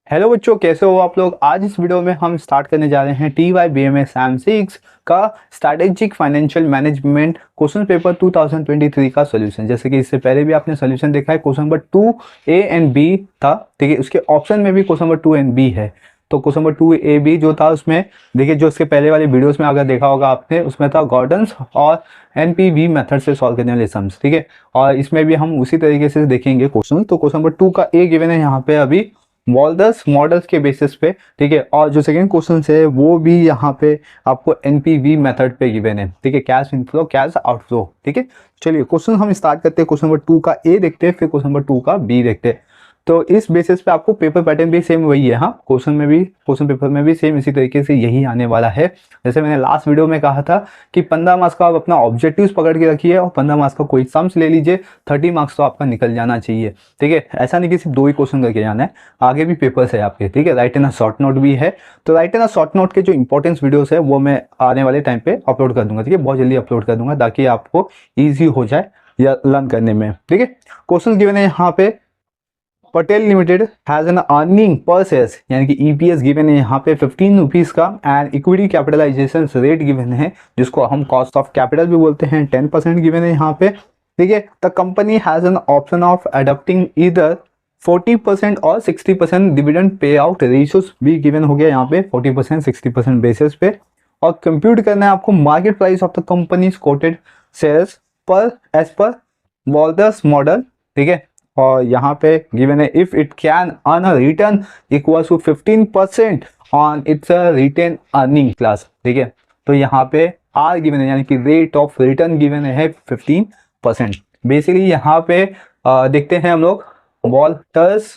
Hello बच्चों, कैसे हो आप लोग। आज इस वीडियो में हम स्टार्ट करने जा रहे हैं TYBMS M6 का strategic financial management question paper 2023 का सॉल्यूशन। जैसे कि इससे पहले भी आपने सॉल्यूशन देखा है, question number 2A and B था, ठीक है। उसके ऑप्शन में भी क्वेश्चन नंबर 2 एंड B है। तो क्वेश्चन नंबर 2A B जो था उसमें देखिए, जो उसके पहले वाले वीडियोस में अगर देखा होगा आपने, उसमें था गॉर्डन्स और NPV मेथड से सॉल्व करने वाले सम्स, ठीक है। और इसमें भी हम उसी तरीके से देखेंगे क्वेश्चन। तो क्वेश्चन नंबर 2 का A गिवन है यहाँ पे अभी वॉल्डर्स मॉडल्स के बेसिस पे, ठीक है। और जो सेकंड क्वेश्चन है वो भी यहाँ पे आपको एनपीवी मेथड पे गिवन है, ठीक है। कैश इनफ्लो कैश आउटफ्लो, ठीक है। चलिए क्वेश्चन हम स्टार्ट करते हैं। क्वेश्चन नंबर 2 का ए देखते हैं, फिर क्वेश्चन नंबर 2 का बी देखते हैं। तो इस बेसिस पे आपको पेपर पैटर्न भी सेम वही है, हाँ। क्वेश्चन में भी, क्वेश्चन पेपर में भी सेम इसी तरीके से यही आने वाला है। जैसे मैंने लास्ट वीडियो में कहा था कि 15 मार्क्स का आप अपना ऑब्जेक्टिव्स पकड़ के रखिए और 15 मार्क्स का कोई सम्स ले लीजिए, 30 मार्क्स तो आपका निकल जाना चाहिए, ठीक है। ऐसा नहीं कि सिर्फ 2 ही क्वेश्चन करके जाना है, आगे भी पेपर्स है आपके, ठीक है। Right in a short note भी है। तो right in a short note के जो इंपॉर्टेंस वीडियोस है वो मैं आने वाले टाइम पे अपलोड कर दूंगा, ठीक है। बहुत जल्दी अपलोड कर दूंगा ताकि आपको ईजी हो जाए या लर्न करने में, ठीक है। क्वेश्चन गिवन है यहाँ पे, Patel limited has an earning per share यानी कि ईपीएस गिवन है यहाँ पे 15 रुपीज का, and equity capitalization rate given है जिसको हम कॉस्ट ऑफ कैपिटल भी बोलते हैं, 10% गिवन है यहाँ पे, ठीक है। The company has an option of adopting इधर 40% और 60% डिविडेंड पे आउट रेशियोज भी गिवन हो गया यहाँ पे 40% 60% बेसिस पे। और कंप्यूट करना है आपको market price of the company quoted shares पर एज पर वॉल्डर्स मॉडल, ठीक है। और यहाँ पे गिवन है if it can earn a return equal to 15% on its retained earning class, ठीक है। तो यहाँ पे आर गिवन है यानी कि रेट ऑफ रिटर्न गिवन है 15%। बेसिकली यहाँ पे देखते हैं हम लोग वॉल्टर्स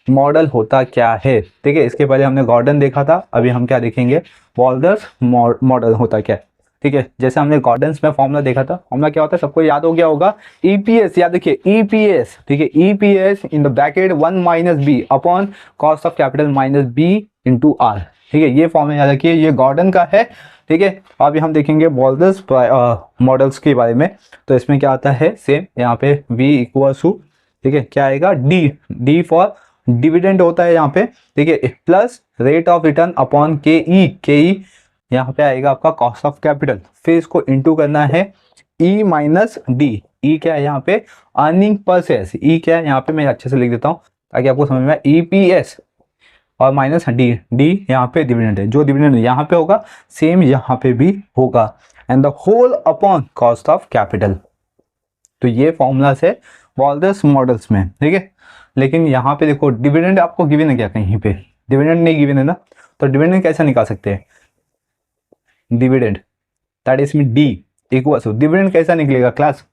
मॉडल होता क्या है, ठीक है। इसके पहले हमने गॉर्डन देखा था, अभी हम क्या देखेंगे, वॉल्टर्स मॉडल होता क्या है, ठीक है। जैसे हमने गॉर्डन्स में फॉर्मूला देखा था, फॉर्मूला क्या होता है सबको याद हो गया होगा, ईपीएस, याद रखिए ईपीएस, ठीक है। EPS in the bracket 1 minus b upon cost of capital minus b into r, ठीक है। ये फॉर्मूला याद रखिए, ये गॉर्डन का है, ठीक है। अभी हम देखेंगे वॉल्टर्स मॉडल्स के बारे में। तो इसमें क्या आता है सेम, यहाँ पे v इक्वल टू, ठीक है, क्या आएगा डी फॉर डिविडेंड होता है यहाँ पे, ठीक है, plus rate of return upon के ई यहाँ पे आएगा आपका कॉस्ट ऑफ कैपिटल, फिर इसको इंटू करना है ई माइनस डी। ई क्या है यहाँ पे, अर्निंग पर शेयर। ई क्या है यहाँ पे, मैं अच्छे से लिख देता हूँ ताकि आपको समझ में आए, ईपीएस और माइनस डी, डी यहाँ पे डिविडेंड है, जो डिविडेंड यहाँ पे होगा सेम यहाँ पे भी होगा, and the whole upon cost of capital. तो ये फॉर्मूला है वॉल्टर्स मॉडल्स में, ठीक है। लेकिन यहाँ पे देखो डिविडेंड आपको गिवन है क्या, कहीं पे डिविडेंड नहीं गिवन है ना। तो डिविडेंड कैसे निकाल सकते हैं, dividend that is mean D equal to, dividend कैसा निकलेगा क्लास।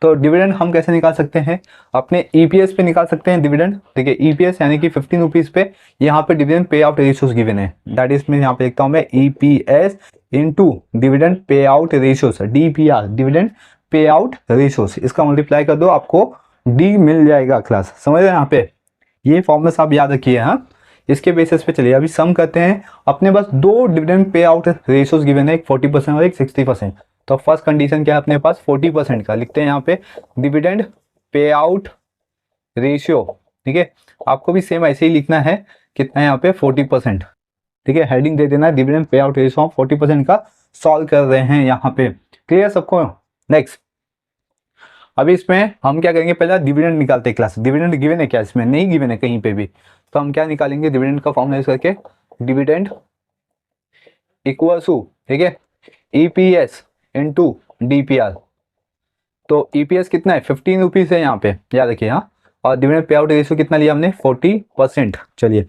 तो डिविडेंड हम कैसे निकाल सकते हैं, अपने ईपीएस पे निकाल सकते हैं डिविडेंड, ठीक है। ईपीएस यानी कि 15 रुपीज पे यहाँ पे dividend payout ratios given है, दैट इज मीन यहाँ पे लिखता हूँ मैं EPS into dividend payout ratios, DPR, dividend payout ratios. इसका मल्टीप्लाई कर दो, आपको डी मिल जाएगा क्लास, समझ रहे हैं। यहाँ पे ये फॉर्मूला आप याद रखिए, हाँ। इसके बेसिस पे चलिए अभी सम करते हैं। अपने पास 2 dividend payout ratios given है, एक 40% और एक 60%। तो फर्स्ट कंडीशन क्या है अपने पास, 40% का लिखते हैं यहाँ पे डिविडेंड पे आउट रेशियो, ठीक है। आपको भी सेम ऐसे ही लिखना है, कितना है यहाँ पे 40%, ठीक है। हेडिंग दे देना है डिविडेंड पे आउट रेशियो 40% का सॉल्व कर रहे हैं यहाँ पे, क्लियर सबको। नेक्स्ट अभी इसमें हम क्या करेंगे, पहले डिविडेंड निकालते हैं क्लास। डिविडेंड गिवन है क्या, इसमें नहीं गिवन है कहीं पे भी। तो हम क्या निकालेंगे, डिविडेंड का फॉर्मूला यूज करके, डिविडेंड इक्वल टू, ठीक है, ईपीएस इनटू डीपीआर। तो ईपीएस कितना है 15 रुपीज है यहाँ पे, याद रखिए, हाँ। और डिविडेंड पे आउट रेशियो कितना लिया हमने 40%। चलिए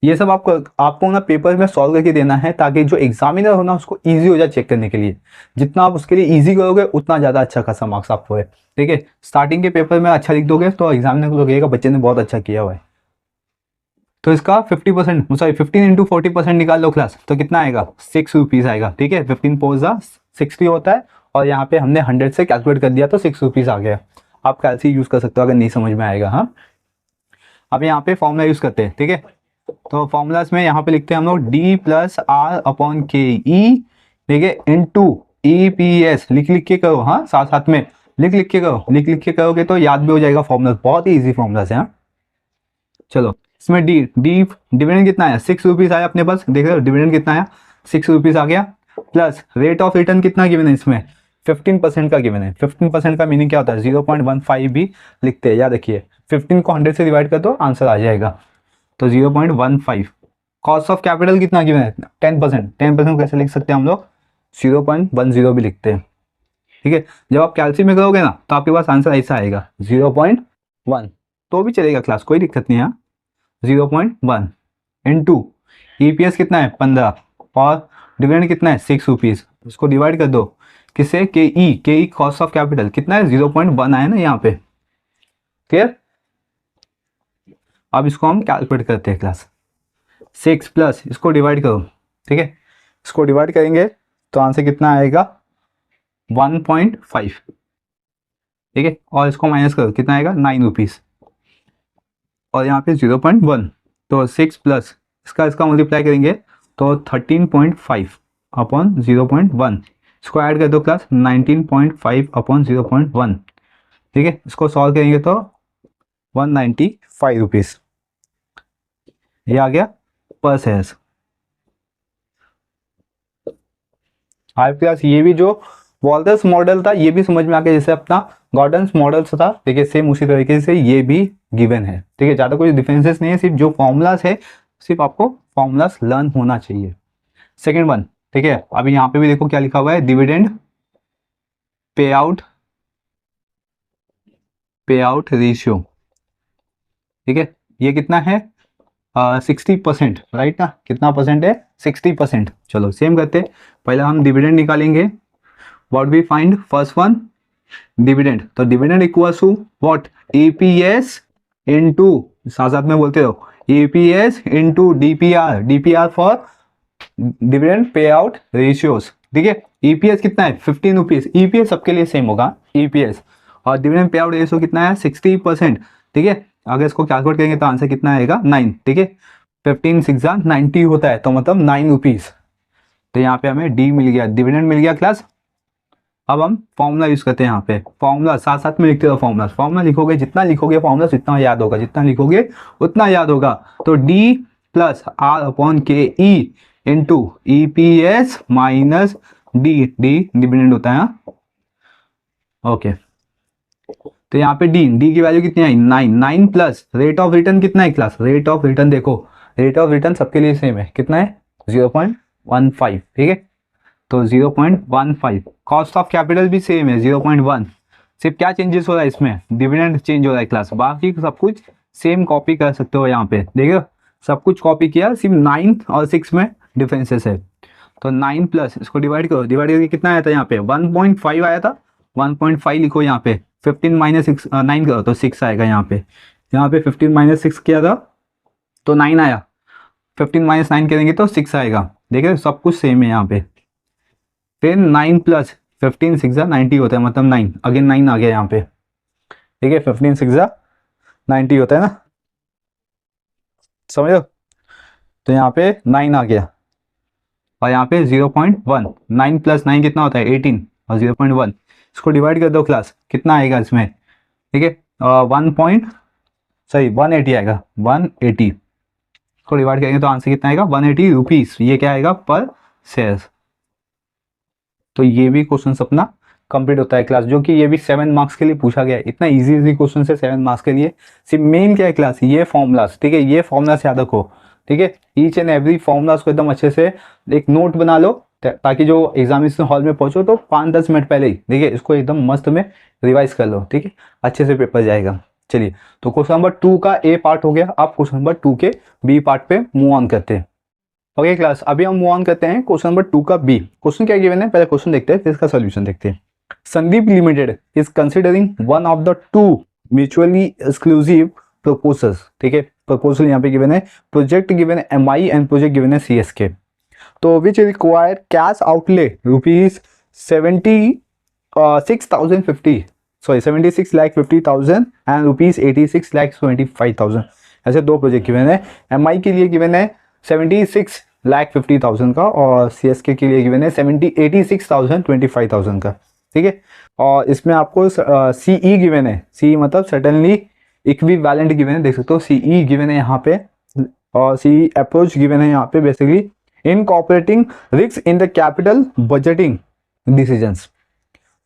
ये सब आपको ना पेपर में सॉल्व करके देना है ताकि जो एग्जामिनर हो ना उसको इजी हो जाए चेक करने के लिए। जितना आप उसके लिए इजी करोगे उतना ज़्यादा अच्छा खासा मार्क्स आपको है, ठीक है। स्टार्टिंग के पेपर में अच्छा लिख दोगे तो एग्जामिनर को लगेगा बच्चे ने बहुत अच्छा किया हुआ है। तो इसका 50%, सॉरी 15 इंटू 40% निकाल लो क्लास, तो कितना आएगा 6 रुपीज़ आएगा, ठीक है। 15 फोर 60 होता है, और यहाँ पे हमने 100 से कैलकुलेट कर दिया तो 6 रुपीज़ आ गया। आप कैलसी यूज़ कर सकते हो अगर नहीं समझ में आएगा, हाँ। अब यहाँ पे फॉर्मूला यूज़ करते हैं, ठीक है। तो फॉर्मूलाज में यहाँ पे लिखते हैं हम लोग डी प्लस आर अपॉन के ई, ठीक है, इंटू ई पी एस। लिख के करो, हाँ, साथ साथ में लिख के करो, लिख के करोगे तो याद भी हो जाएगा फॉर्मूला, बहुत ही ईजी फॉर्मूलाज है, हाँ। चलो इसमें डी डी डिविडेंड कितना आया, 6 रुपीज आया अपने पास, देख रहे हो डिविडेंड कितना आया, 6 रुपीज आ गया, प्लस रेट ऑफ रिटर्न कितना गिवन है इसमें, 15% का गिवन है। 15% का मीनिंग क्या होता है, 0.15 भी लिखते हैं, याद रखिए 15 को 100 से डिवाइड कर दो आंसर आ जाएगा, तो 0.15। कॉस्ट ऑफ कैपिटल कितना गिवन है, 10%। 10% कैसे लिख सकते हैं हम लोग, 0.10 भी लिखते हैं, ठीक है। जब आप कैलसी में करोगे ना तो आपके पास आंसर ऐसा आएगा 0.1, तो भी चलेगा क्लास, कोई दिक्कत नहीं है। 0.1 इंटू ईपीएस कितना है 15 और डिविडेंड कितना है 6 रुपीज, उसको डिवाइड कर दो किससे, के ई कॉस्ट ऑफ कैपिटल कितना है 0.1 आया ना यहाँ पे, क्लियर। अब इसको हम कैलकुलेट करते हैं क्लास, 6 प्लस इसको डिवाइड करो, ठीक है, इसको डिवाइड करेंगे तो आंसर कितना आएगा 1.5, ठीक है, और इसको माइनस करो कितना आएगा 9 रुपीज, और यहाँ पे 0.1, तो 6 प्लस इसका मल्टीप्लाई करेंगे तो 13.5 अपॉन 0.1, इसको ऐड कर दो क्लास 19.5 अपॉन 0.1, ठीक है, इसको सॉल्व करेंगे तो 195 रुपीज, ये आ गया पर शेयर। आपके क्लास ये भी जो वॉल्टर्स मॉडल था ये भी समझ में आ गया, जैसे अपना गॉर्डन्स मॉडल था, देखिए सेम उसी तरीके से ये भी गिवन है, ठीक है, ज़्यादा कोई डिफरेंसेस नहीं है, सिर्फ जो फॉर्मूलाज है सिर्फ आपको फॉर्मूलाज लर्न होना चाहिए। सेकेंड वन, ठीक है, अभी यहाँ पे भी देखो क्या लिखा हुआ है, डिविडेंड पे आउट रेशियो, ठीक है, ये कितना है 60%, राइट ना, कितना परसेंट है 60%। चलो सेम करते, पहले हम डिविडेंड निकालेंगे, what we find, first one dividend, तो dividend equals to what, EPS into, साथ साथ में बोलते रहो, EPS into DPR, DPR for dividend payout ratios, ठीक है। ईपीएस कितना है 15 रुपीज, ईपीएस सबके लिए सेम होगा ईपीएस, और डिविडेंड पे आउट रेशियो कितना है 60%, ठीक है। अगर इसको कैलकुलेट करेंगे तो आंसर कितना आएगा 9, ठीक है, 15 6 90 होता है, तो मतलब 9 रुपीज, तो यहाँ पे हमें डी मिल गया, डिविडेंड मिल गया क्लास। अब हम फॉर्मूला यूज करते हैं, यहाँ पे फॉर्मूला साथ साथ में लिखते हो, फॉर्मूला लिखोगे, जितना लिखोगे फॉर्मूला उतना याद होगा, जितना लिखोगे उतना याद होगा, तो डी प्लस आर अपॉन के E into E P S minus D, D dividend होता है, ओके। तो यहाँ पे डी की वैल्यू कितनी आई 9 प्लस रेट ऑफ रिटर्न कितना है क्लास, रेट ऑफ रिटर्न देखो, रेट ऑफ रिटर्न सबके लिए सेम है, कितना है 0.15, ठीक है, तो 0.15। कॉस्ट ऑफ कैपिटल भी सेम है 0.1, सिर्फ क्या चेंजेस हो रहा है इसमें, डिविडेंड चेंज हो रहा है क्लास, बाकी सब कुछ सेम कॉपी कर सकते हो, यहाँ पे देखो सब कुछ कॉपी किया, सिर्फ 9 और 6 में डिफरेंसेस है। तो 9 प्लस इसको डिवाइड करो, डिवाइड करके कितना आया था यहाँ पे 1.5 आया था, 1.5 लिखो यहाँ पे, 15 माइनस 9 करो तो 6 आएगा यहाँ पे, 15 माइनस 6 किया था तो 9 आया, 15 माइनस 9 करेंगे तो 6 आएगा, देखिए सब कुछ सेम है यहाँ पे। फिर 9 प्लस 15 6 90 होता है, मतलब 9 अगेन 9 आ गया यहाँ पे, ठीक है, 15 6 90 होता है ना, समझ लो, तो यहाँ पे 9 आ गया, और यहाँ पे 0.1, 9 प्लस 9 कितना होता है 18, और 0.1 इसको डिवाइड कर दो क्लास, कितना आएगा इसमें, ठीक है 180 आएगा, 180 इसको डिवाइड करेंगे तो आंसर कितना आएगा 180 रुपीज, ये क्या आएगा पर शेयर। तो ये भी क्वेश्चन अपना कंप्लीट होता है क्लास, जो कि ये भी 7 मार्क्स के लिए पूछा गया है, इतना इजी क्वेश्चन है 7 मार्क्स के लिए। सिर्फ मेन क्या है क्लास, ये फॉर्मूलास, ठीक है, ये फॉर्मूलास याद रखो, ठीक है, ईच एंड एवरी फॉर्मूलास को एकदम अच्छे से एक नोट बना लो, ताकि जो एग्जामिनेशन हॉल में पहुंचो तो 5-10 मिनट पहले ही, ठीक है, इसको एकदम मस्त में रिवाइज कर लो, ठीक है, अच्छे से पेपर जाएगा। चलिए, तो क्वेश्चन नंबर 2 का ए पार्ट हो गया, आप क्वेश्चन नंबर 2 के बी पार्ट पे मूव ऑन करते हैं। ओके क्लास, अभी हम मूव ऑन करते हैं क्वेश्चन नंबर 2 का बी। क्वेश्चन क्या गिवन है, पहले क्वेश्चन देखते हैं फिर इसका सॉल्यूशन देखते हैं। Sandeep limited is considering one of the 2 mutually exclusive proposals, ठीक है, प्रपोजल यहाँ पे गिवन है, प्रोजेक्ट गिवन है MI एंड प्रोजेक्ट गिवन है CSK, तो which require cash outlay rupees 76,50,000 and rupees 86,25,000, ऐसे 2 प्रोजेक्ट गिवन है। MI के लिए गिवन है 76,50,000 का, और CSK के लिए गिवन है 86,25,000 का, ठीक है। और इसमें आपको CE गिवन है, CE मतलब सर्टेनली इक्विवेलेंट गिवन है, देख सकते हो CE गिवन है यहाँ पे और सी अप्रोच गिवन है यहाँ पे basically incorporating risk in the capital budgeting decisions.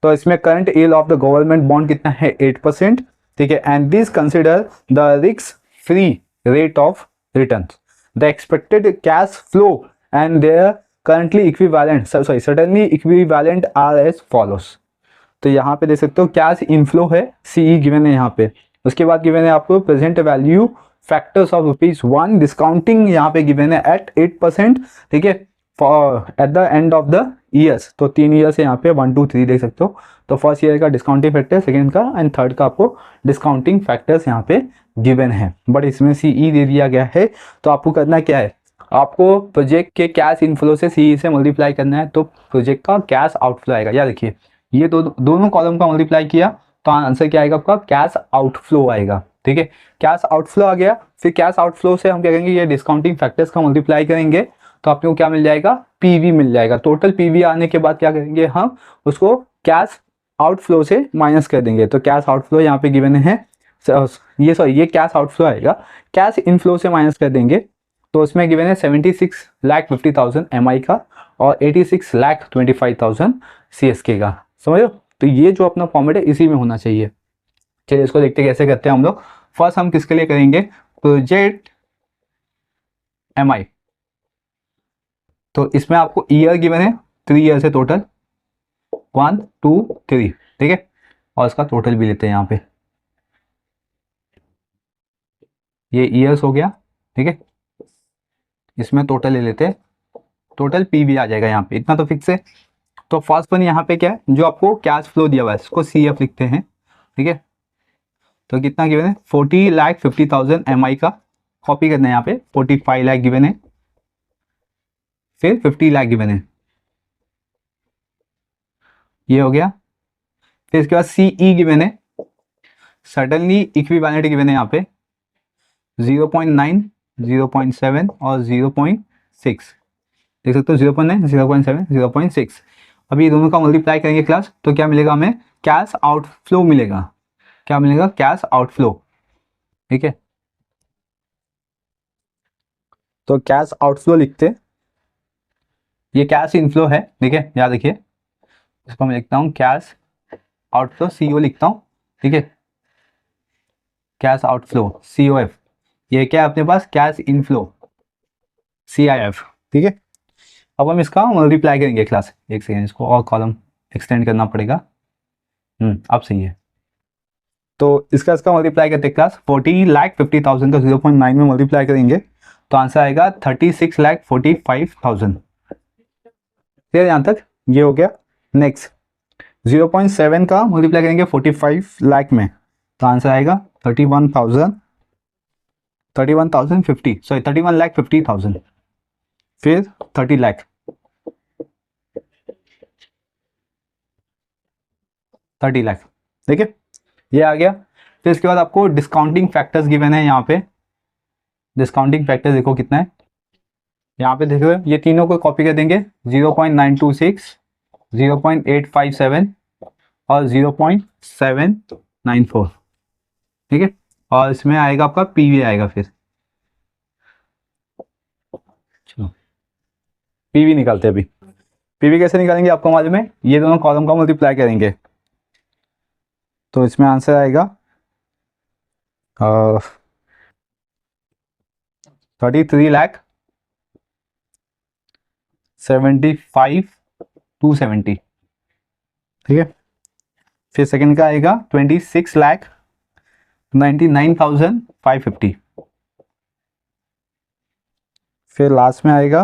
तो इसमें current yield of the government bond कितना है 8%, ठीक है। And this consider the risk free rate of return, the expected cash flow and their currently equivalent sorry suddenly equivalent are as follows. तो यहाँ पे देख सकते हो कैश इनफ्लो है सीई गिवन है यहाँ पे। उसके बाद गिवन है आपको present value factors of ₹1 discounting यहाँ पे गिवन है एट 8%, ठीक है, at the end of the years. तो 3 ईयर्स यहाँ पे 1 2 3 देख सकते हो। तो फर्स्ट ईयर का डिस्काउंटिंग फैक्टर, सेकंड का एंड थर्ड का आपको डिस्काउंटिंग फैक्टर्स यहाँ पे गिवन है, बट इसमें सीई दे दिया गया है। तो आपको करना क्या है, आपको प्रोजेक्ट के कैश इनफ्लो से सीई से मल्टीप्लाई करना है, तो प्रोजेक्ट का कैश आउटफ्लो आएगा। या देखिए ये दोनों कॉलम का मल्टीप्लाई किया तो आंसर क्या आएगा आपका, कैश आउटफ्लो आएगा, ठीक है। कैश आउटफ्लो आ गया, फिर कैश आउटफ्लो से हम क्या करेंगे, ये डिस्काउंटिंग फैक्टर्स का मल्टीप्लाई करेंगे तो आपको क्या मिल जाएगा, पीवी मिल जाएगा। टोटल पीवी आने के बाद क्या करेंगे, हम उसको कैश आउटफ्लो से माइनस कर देंगे। तो कैश आउटफ्लो यहाँ पे गिवन है, ये कैश आउटफ्लो आएगा, कैश इनफ्लो से माइनस कर देंगे। तो उसमें गिवन है 76,50,000 एमआई का और 86,25,000 सीएसके का, समझ लो। तो ये जो अपना फॉर्मेट है इसी में होना चाहिए। चलिए इसको देखते कैसे करते हैं हम लोग। फर्स्ट हम किसके लिए करेंगे, प्रोजेक्ट एमआई। तो इसमें आपको ईयर गिवन है 3 ईयर है टोटल, 1 2 3, ठीक है। और इसका टोटल भी लेते हैं यहाँ पे, ये ईयर्स हो गया, ठीक है। इसमें टोटल ले लेते हैं, टोटल पीवी आ जाएगा यहाँ पे, इतना तो फिक्स है। तो फर्स्ट वन यहाँ पे क्या है, जो आपको कैश फ्लो दिया हुआ है इसको सीएफ लिखते हैं, ठीक है। तो कितना गिवन है, 40,50,000 एमआई का कॉपी करना है यहाँ पे, 45 लाख गिवन है, फिर 50 लाख गिवन है, ये हो गया। फिर इसके बाद सीई गिवन है, सडनली इक्विवेलेंट गिवन है यहाँ पे 0.9 0.7 और 0.6, देख सकते हो 0.9 0.7 0.6। अभी ये दोनों का मल्टीप्लाई करेंगे क्लास, तो क्या मिलेगा हमें, कैश आउटफ्लो मिलेगा। क्या मिलेगा, कैश आउटफ्लो, ठीक है। तो कैश आउटफ्लो लिखते, ये कैश इनफ्लो है, ठीक है, याद रखिए। इसको मैं लिखता हूँ कैश आउटफ्लो, सीओ लिखता हूँ, ठीक है। कैश आउटफ्लो सीओएफ, ये क्या है अपने पास, कैश इनफ्लो सीआईएफ, ठीक है। अब हम इसका मल्टीप्लाई करेंगे क्लास, एक सेकेंड, इसको और कॉलम एक्सटेंड करना पड़ेगा। अब सही है। तो इसका मल्टीप्लाई करते क्लास, 40,50,000 का 0.9 में मल्टीप्लाई करेंगे तो आंसर आएगा 36,45,000। फिर यहाँ तक ये हो गया। नेक्स्ट 0.7 का मल्टीप्लाई करेंगे 45 लाख में तो आंसर आएगा 31,050, सॉरी 31,50,000। फिर 30 लाख, 30 लाख, ठीक है, ये आ गया। फिर इसके बाद आपको डिस्काउंटिंग फैक्टर्स गिवन है यहाँ पे। डिस्काउंटिंग फैक्टर देखो कितना है, यहाँ पे देखो ये तीनों को कॉपी कर देंगे, 0.926 0.857 और 0.794, ठीक है। और इसमें आएगा आपका पीवी आएगा। फिर चलो पीवी निकालते हैं। अभी पीवी कैसे निकालेंगे आपको मालूम है, ये दोनों कॉलम का मल्टीप्लाई करेंगे तो इसमें आंसर आएगा 33,75,270, ठीक है। फिर सेकंड का आएगा 26,99,550। फिर लास्ट में आएगा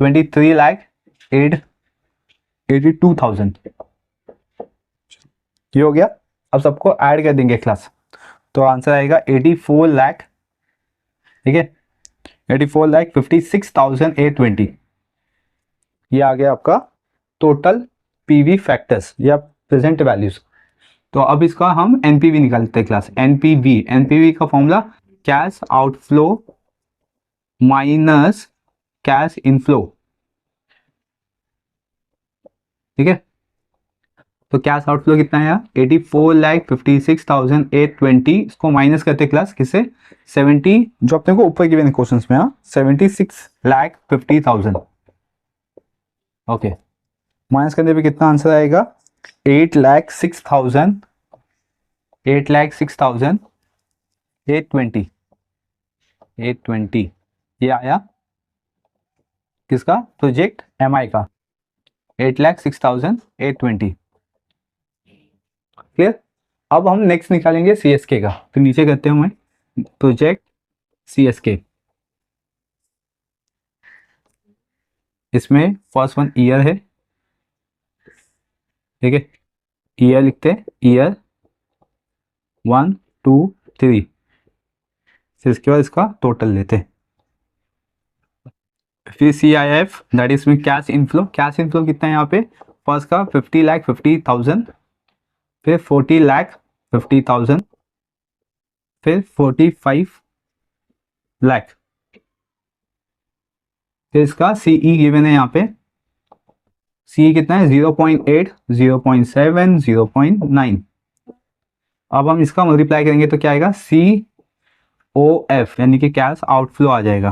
23,82,000, ये हो गया। अब सबको ऐड कर देंगे क्लास तो आंसर आएगा 84 लाख, ठीक है, 84,56,820। ये आ गया आपका टोटल पीवी फैक्टर्स या प्रेजेंट वैल्यूज। तो अब इसका हम एनपीवी निकालते हैं क्लास। एनपीवी का formula cash outflow minus cash inflow, ठीक है। तो कैश आउटफ्लो कितना है यहाँ 84,56,820, इसको माइनस करते क्लास किससे 70 जो अपने को ऊपर गिवन क्वेश्चंस में 76,50,000। ओके, माइनस करने पे कितना आंसर आएगा 8,06,000 8,06,820 820। ये आया किसका प्रोजेक्ट MI का 8,06,820। क्लियर। अब हम नेक्स्ट निकालेंगे CSK का, तो नीचे करते हैं मैं प्रोजेक्ट CSK। इसमें फर्स्ट वन ईयर है, ठीक है, ईयर लिखते हैं, ईयर 1 2 3, फिर इसके बाद इसका टोटल लेते हैं। फिर CIF दैट इज में कैश इनफ्लो कितना है यहाँ पे, फर्स्ट का 50,50,000, फिर 40,50,000, फिर 45 लाख, फिर इसका CE गिवन है यहाँ पे, CE कितना है 0.8 0.7 0.9। अब हम इसका मल्टीप्लाई करेंगे तो क्या आएगा COF यानी कि कैश आउटफ्लो आ जाएगा,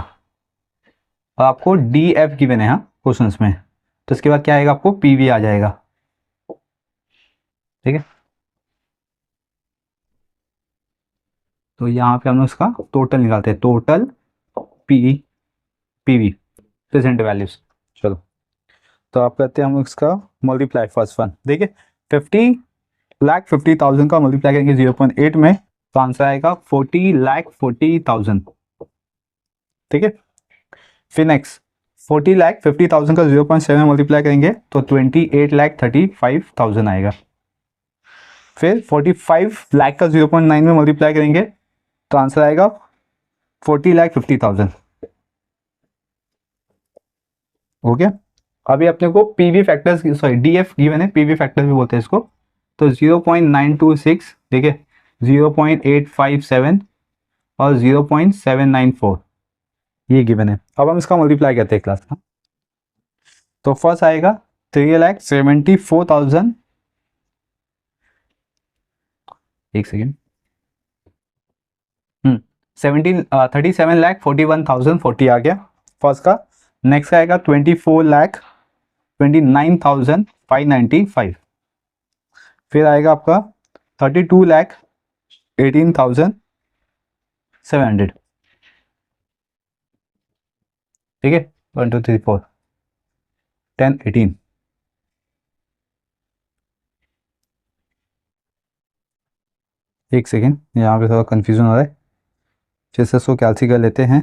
और आपको DF गिवन है यहाँ क्वेश्चंस में, तो इसके बाद क्या आएगा आपको PV आ जाएगा, ठीक है। तो यहाँ पे हम लोग इसका टोटल निकालते हैं, टोटल PV प्रेजेंट वैल्यूज। चलो तो आप कहते हैं हम इसका मल्टीप्लाई फर्स्ट वन, देखिए 50,50,000 का मल्टीप्लाई करेंगे 0.8 में, तो आंसर आएगा 40,40,000, ठीक है। फिर नेक्स्ट 40,50,000 का 0.7 मल्टीप्लाई करेंगे तो 28,35,000 आएगा। फिर 45 लाख का 0.9 में मल्टीप्लाई करेंगे तो आंसर आएगा 40,50,000। ओके, अभी अपने को PV factors, sorry DF given है, पीवी फैक्टर भी बोलते हैं इसको, तो 0.926, ठीक है, 0.857 और 0.794 ये गिवन है। अब हम इसका मल्टीप्लाई करते हैं क्लास का, तो फर्स्ट आएगा 3,74,000, एक सेकेंड, 37,41,040 आ गया फर्स्ट का। नेक्स्ट आएगा 24,29,595, फिर आएगा आपका 32,18,700, ठीक है, 1 2 3 4 10 18। एक सेकेंड, यहाँ पे थोड़ा कंफ्यूजन हो रहा है, फिर से इसको कैलसी कर लेते हैं।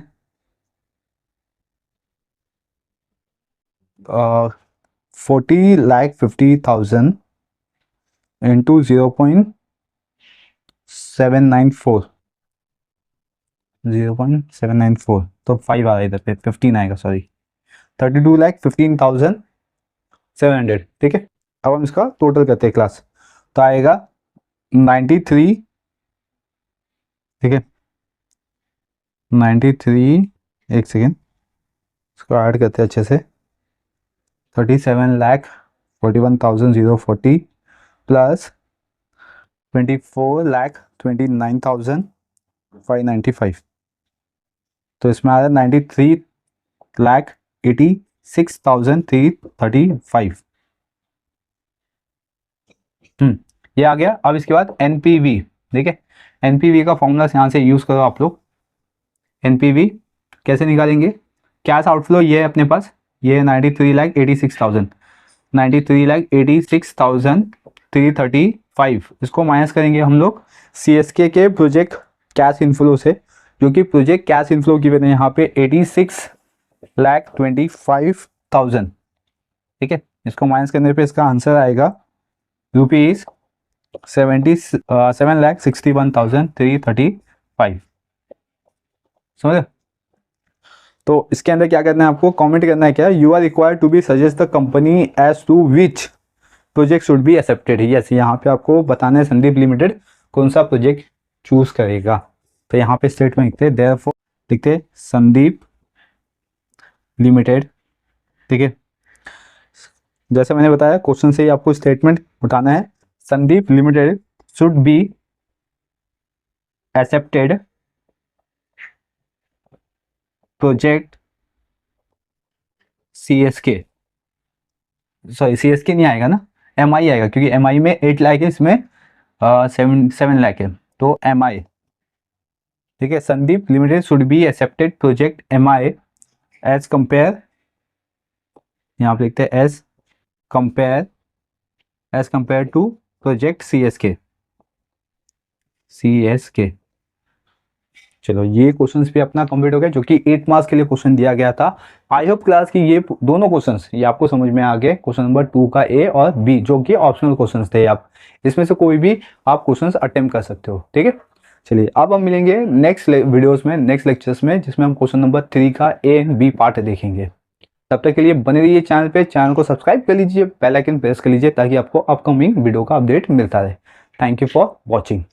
40,50,000 इंटू 0.794, 0.794, तो 5 आ रहा है इधर पे, 15 आएगा, सॉरी 32,15,700, ठीक है। अब हम इसका टोटल करते हैं क्लास, तो आएगा 93, ठीक है, 93, एक सेकेंड इसको ऐड करते हैं अच्छे से, 37,41,040 प्लस 24,29,595, तो इसमें आ रहा है 93,86,335। ये आ गया। अब इसके बाद NPV, ठीक है, NPV का फॉर्मूला यहाँ से यूज करो आप लोग। NPV कैसे निकालेंगे, कैश आउटफ्लो ये है अपने पास, ये 93,86,000, 93,86,335, इसको माइनस करेंगे हम लोग CSK के प्रोजेक्ट कैश इनफ्लो से, जो कि प्रोजेक्ट कैश इनफ्लो की वजह यहाँ पे 86,25,000, ठीक है। इसको माइनस करने पे इसका आंसर आएगा रुपीज 7,61,335। समझे। तो इसके अंदर क्या करना है आपको, कमेंट करना है क्या, you are required to be suggest the company as to which project should be accepted. Yes, यहाँ पे आपको बताना है संदीप लिमिटेड कौन सा प्रोजेक्ट चूज करेगा। तो यहाँ पे स्टेटमेंट लिखते हैं, देयरफॉर लिखते संदीप लिमिटेड, ठीक है, जैसे मैंने बताया क्वेश्चन से ही आपको स्टेटमेंट उठाना है। Sandeep limited should be accepted project CSK, sorry CSK नहीं आएगा ना, MI आएगा, क्योंकि MI में 8 लाख है, इसमें 7 लाख है, तो MI। ठीक है, Sandeep limited should be accepted project MI as compare, यहाँ पे लिखते हैं as compare to project CSK। चलो ये क्वेश्चंस भी अपना कंप्लीट हो गया, जो कि 8 मार्क्स के लिए क्वेश्चन दिया गया था। आई होप क्लास की ये दोनों क्वेश्चंस ये आपको समझ में आ गए। क्वेश्चन नंबर 2 का A और B, जो कि ऑप्शनल क्वेश्चंस थे, आप इसमें से कोई भी आप क्वेश्चंस अटेम्प्ट कर सकते हो। ठीक है, चलिए अब हम मिलेंगे नेक्स्ट वीडियोस में, नेक्स्ट लेक्चर्स में, जिसमें हम क्वेश्चन नंबर 3 का A एंड B पार्ट देखेंगे। तब तक के लिए बने रहिए चैनल पे, चैनल को सब्सक्राइब कर लीजिए, बेल आइकन प्रेस कर लीजिए, ताकि आपको अपकमिंग वीडियो का अपडेट मिलता रहे। Thank you for watching.